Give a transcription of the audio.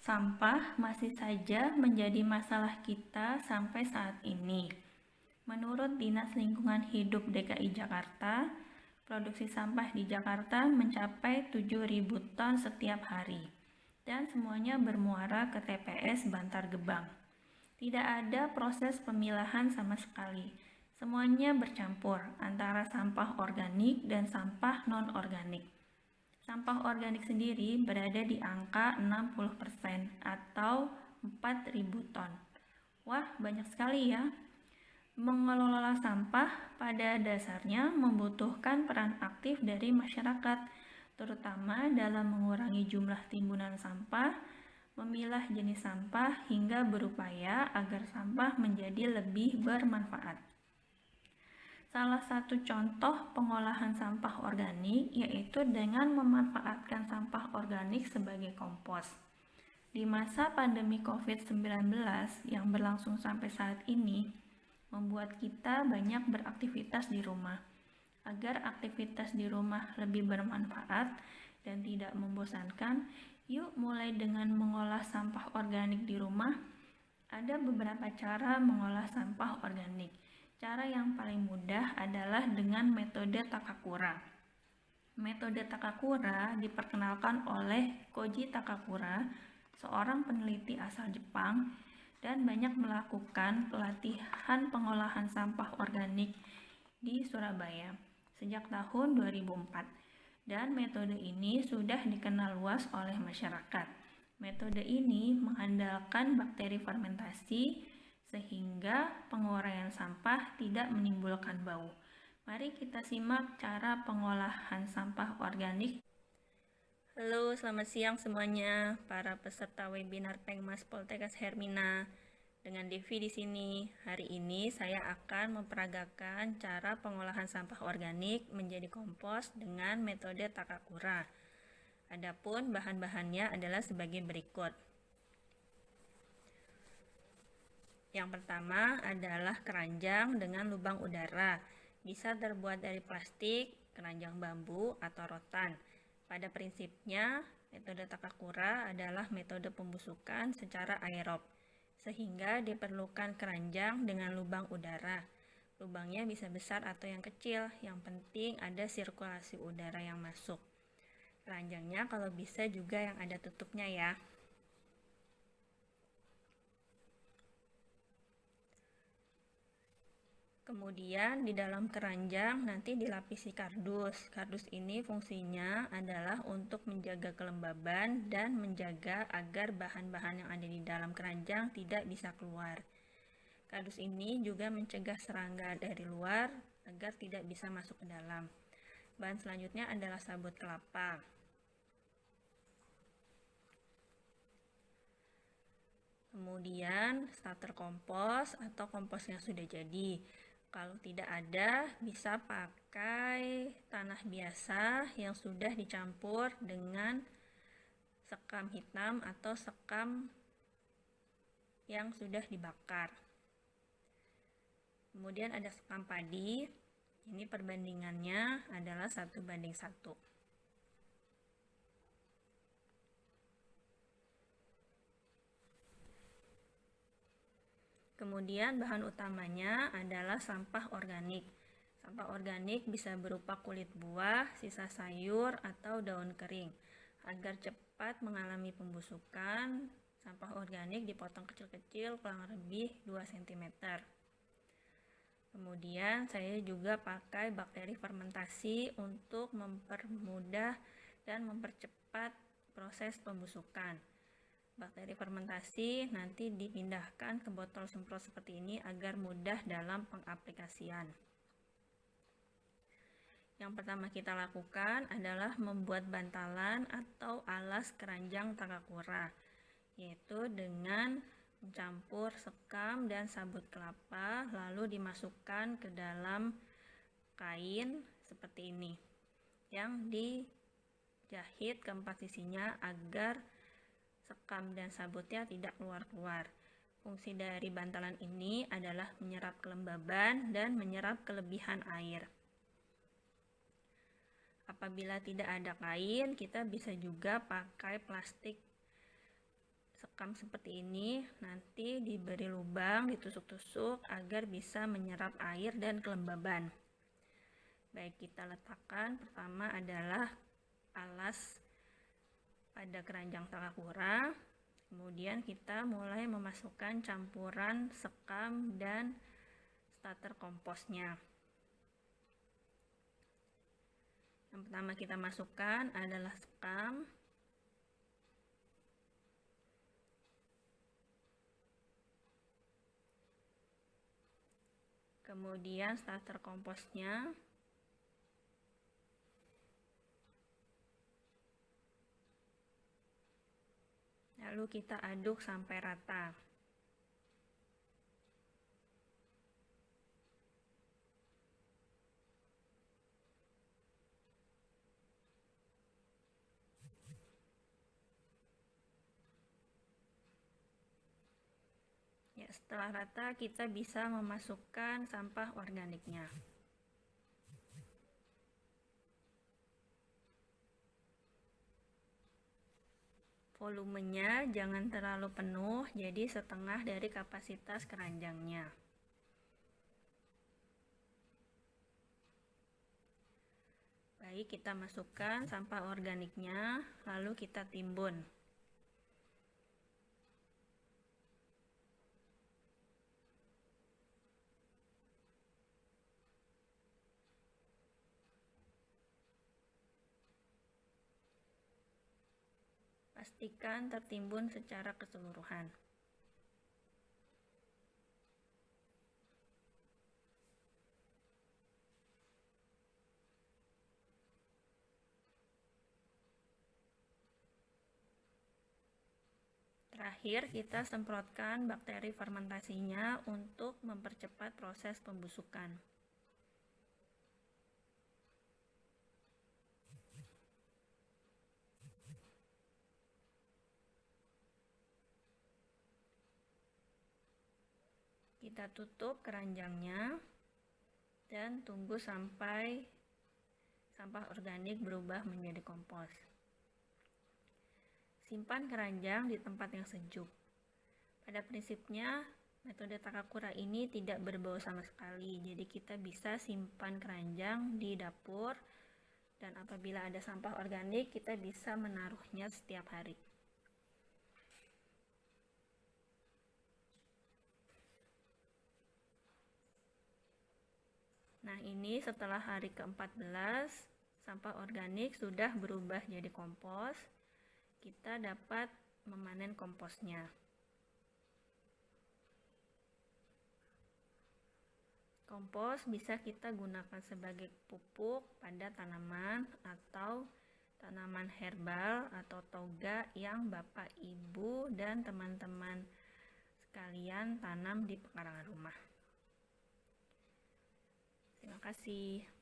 Sampah masih saja menjadi masalah kita sampai saat ini. Menurut Dinas Lingkungan Hidup DKI Jakarta, produksi sampah di Jakarta mencapai 7.000 ton setiap hari, dan semuanya bermuara ke TPS Bantar Gebang. Tidak ada proses pemilahan sama sekali. Semuanya bercampur antara sampah organik dan sampah non-organik. Sampah organik sendiri berada di angka 60% atau 4.000 ton. Wah, banyak sekali ya. Mengelola sampah pada dasarnya membutuhkan peran aktif dari masyarakat, terutama dalam mengurangi jumlah timbunan sampah, memilah jenis sampah, hingga berupaya agar sampah menjadi lebih bermanfaat. Salah satu contoh pengolahan sampah organik yaitu dengan memanfaatkan sampah organik sebagai kompos. Di masa pandemi COVID-19 yang berlangsung sampai saat ini, membuat kita banyak beraktivitas di rumah. Agar aktivitas di rumah lebih bermanfaat dan tidak membosankan, yuk mulai dengan mengolah sampah organik di rumah. Ada beberapa cara mengolah sampah organik. Cara yang paling mudah adalah dengan metode Takakura. Metode Takakura diperkenalkan oleh Koji Takakura, seorang peneliti asal Jepang, dan banyak melakukan pelatihan pengolahan sampah organik di Surabaya sejak tahun 2004. Dan metode ini sudah dikenal luas oleh masyarakat. Metode ini mengandalkan bakteri fermentasi sehingga penguraian sampah tidak menimbulkan bau. Mari kita simak cara pengolahan sampah organik. Halo, selamat siang semuanya, para peserta webinar Pengmas Poltekkes Hermina. Dengan Devi di sini. Hari ini saya akan memperagakan cara pengolahan sampah organik menjadi kompos dengan metode Takakura. Adapun bahan-bahannya adalah sebagai berikut. Yang pertama adalah keranjang dengan lubang udara. Bisa terbuat dari plastik, keranjang bambu, atau rotan. Pada prinsipnya, metode Takakura adalah metode pembusukan secara aerob, sehingga diperlukan keranjang dengan lubang udara. Lubangnya bisa besar atau yang kecil, yang penting ada sirkulasi udara yang masuk. Keranjangnya kalau bisa juga yang ada tutupnya ya. Kemudian di dalam keranjang nanti dilapisi kardus. Kardus ini fungsinya adalah untuk menjaga kelembaban dan menjaga agar bahan-bahan yang ada di dalam keranjang tidak bisa keluar. Kardus ini juga mencegah serangga dari luar agar tidak bisa masuk ke dalam. Bahan selanjutnya adalah sabut kelapa. Kemudian starter kompos atau kompos yang sudah jadi. Kalau tidak ada, bisa pakai tanah biasa yang sudah dicampur dengan sekam hitam atau sekam yang sudah dibakar. Kemudian ada sekam padi. Ini perbandingannya adalah 1:1. Kemudian bahan utamanya adalah sampah organik. Sampah organik bisa berupa kulit buah, sisa sayur, atau daun kering. Agar cepat mengalami pembusukan, sampah organik dipotong kecil-kecil kurang lebih 2 cm. Kemudian saya juga pakai bakteri fermentasi untuk mempermudah dan mempercepat proses pembusukan. Bakteri fermentasi nanti dipindahkan ke botol semprot seperti ini agar mudah dalam pengaplikasian. Yang pertama kita lakukan adalah membuat bantalan atau alas keranjang Takakura, yaitu dengan mencampur sekam dan sabut kelapa lalu dimasukkan ke dalam kain seperti ini yang dijahit keempat sisinya agar sekam dan sabutnya tidak keluar-keluar. Fungsi dari bantalan ini adalah menyerap kelembaban dan menyerap kelebihan air. Apabila tidak ada kain, kita bisa juga pakai plastik sekam seperti ini, nanti diberi lubang, ditusuk-tusuk agar bisa menyerap air dan kelembaban. Baik, kita letakkan pertama adalah alas pada keranjang takakura. Kemudian kita mulai memasukkan campuran sekam dan starter komposnya. Yang pertama kita masukkan adalah sekam. Kemudian starter komposnya. Lalu kita aduk sampai rata. Ya, setelah rata kita bisa memasukkan sampah organiknya. Volumenya jangan terlalu penuh, jadi setengah dari kapasitas keranjangnya. Baik, kita masukkan sampah organiknya, lalu kita timbun. Pastikan tertimbun secara keseluruhan. Terakhir, kita semprotkan bakteri fermentasinya untuk mempercepat proses pembusukan. Kita tutup keranjangnya dan tunggu sampai sampah organik berubah menjadi kompos. Simpan keranjang di tempat yang sejuk. Pada prinsipnya, metode takakura ini tidak berbau sama sekali, jadi kita bisa simpan keranjang di dapur, dan apabila ada sampah organik, kita bisa menaruhnya setiap hari. Nah, ini setelah hari ke-14, sampah organik sudah berubah jadi kompos. Kita dapat memanen komposnya. Kompos bisa kita gunakan sebagai pupuk pada tanaman atau tanaman herbal atau toga yang Bapak, Ibu, dan teman-teman sekalian tanam di pekarangan rumah. Terima kasih.